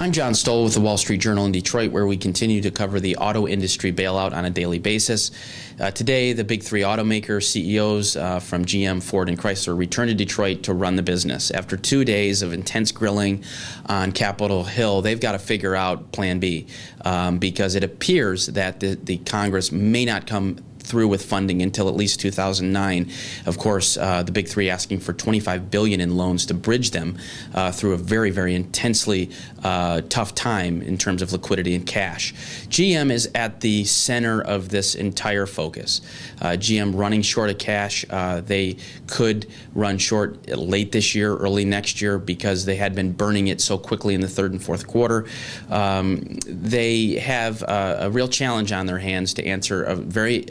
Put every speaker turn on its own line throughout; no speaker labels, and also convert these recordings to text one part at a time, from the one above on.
I'm John Stoll with the Wall Street Journal in Detroit, where we continue to cover the auto industry bailout on a daily basis. Today, the big three automaker CEOs from GM, Ford, and Chrysler returned to Detroit to run the business. After 2 days of intense grilling on Capitol Hill, they've got to figure out Plan B because it appears that the Congress may not come through with funding until at least 2009. Of course, the big three asking for $25 billion in loans to bridge them through a very, very intensely tough time in terms of liquidity and cash. GM is at the center of this entire focus. GM running short of cash. They could run short late this year, early next year, because they had been burning it so quickly in the third and fourth quarter. They have a real challenge on their hands to answer a very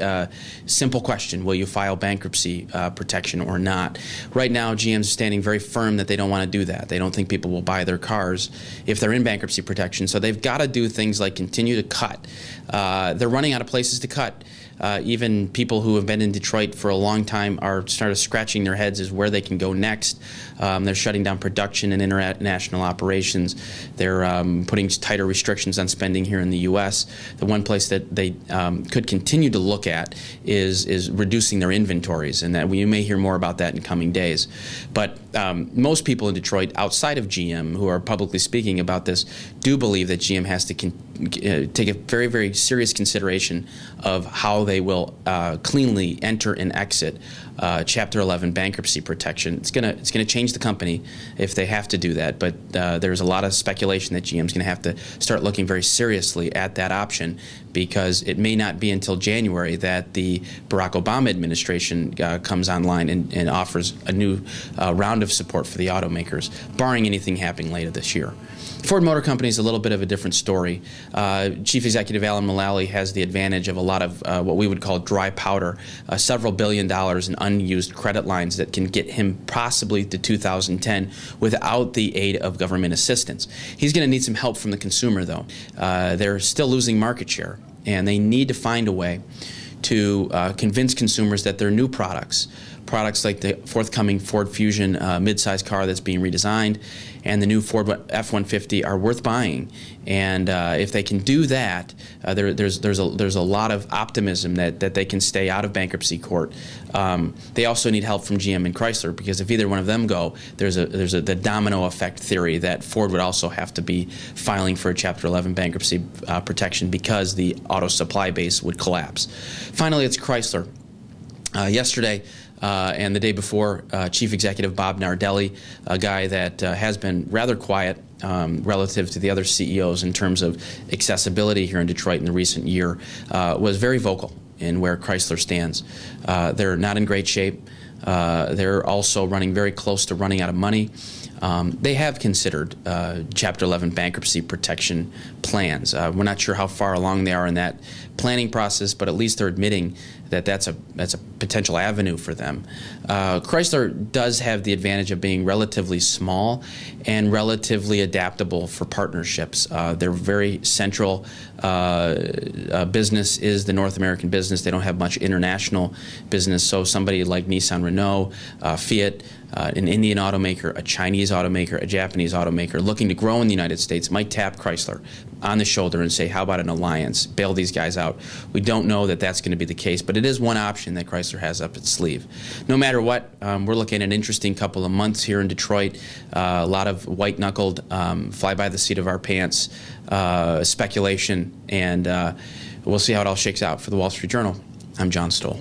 simple question: will you file bankruptcy protection or not? Right now, GM's standing very firm that they don't want to do that. They don't think people will buy their cars if they're in bankruptcy protection. So they've got to do things like continue to cut. They're running out of places to cut. Even people who have been in Detroit for a long time are started scratching their heads as where they can go next. They're shutting down production and international operations. They're putting tighter restrictions on spending here in the U.S. The one place that they could continue to look at is reducing their inventories, and that we may hear more about that in coming days. But most people in Detroit, outside of GM, who are publicly speaking about this, do believe that GM has to take a very, very serious consideration of how they will cleanly enter and exit Chapter 11 bankruptcy protection. It's gonna change the company if they have to do that. But there's a lot of speculation that GM's going to have to start looking very seriously at that option, because it may not be until January that the Barack Obama administration comes online and offers a new round of support for the automakers, barring anything happening later this year. Ford Motor Company is a little bit of a different story. Chief Executive Alan Mulally has the advantage of a lot of what we would call dry powder, several $billion in unused credit lines that can get him possibly to 2010 without the aid of government assistance. He's going to need some help from the consumer, though. They're still losing market share, and they need to find a way to convince consumers that their new products like the forthcoming Ford Fusion midsize car that's being redesigned and the new Ford F-150 are worth buying. And if they can do that, there's a lot of optimism that they can stay out of bankruptcy court. They also need help from GM and Chrysler, because if either one of them go, there's the domino effect theory that Ford would also have to be filing for a Chapter 11 bankruptcy protection because the auto supply base would collapse. Finally, it's Chrysler. Yesterday and the day before, Chief Executive Bob Nardelli, a guy that has been rather quiet relative to the other CEOs in terms of accessibility here in Detroit in the recent year, was very vocal in where Chrysler stands. They're not in great shape. They're also running very close to running out of money. They have considered Chapter 11 bankruptcy protection plans. We're not sure how far along they are in that planning process, but at least they're admitting that that's a potential avenue for them. Chrysler does have the advantage of being relatively small and relatively adaptable for partnerships. Their very central business is the North American business. They don't have much international business, so somebody like Nissan, Renault, Fiat, an Indian automaker, a Chinese automaker, a Japanese automaker looking to grow in the United States might tap Chrysler on the shoulder and say, how about an alliance, bail these guys out? We don't know that that's going to be the case, but it is one option that Chrysler has up its sleeve. No matter what, we're looking at an interesting couple of months here in Detroit. A lot of white-knuckled, fly by the seat of our pants speculation, and we'll see how it all shakes out. For the Wall Street Journal, I'm John Stoll.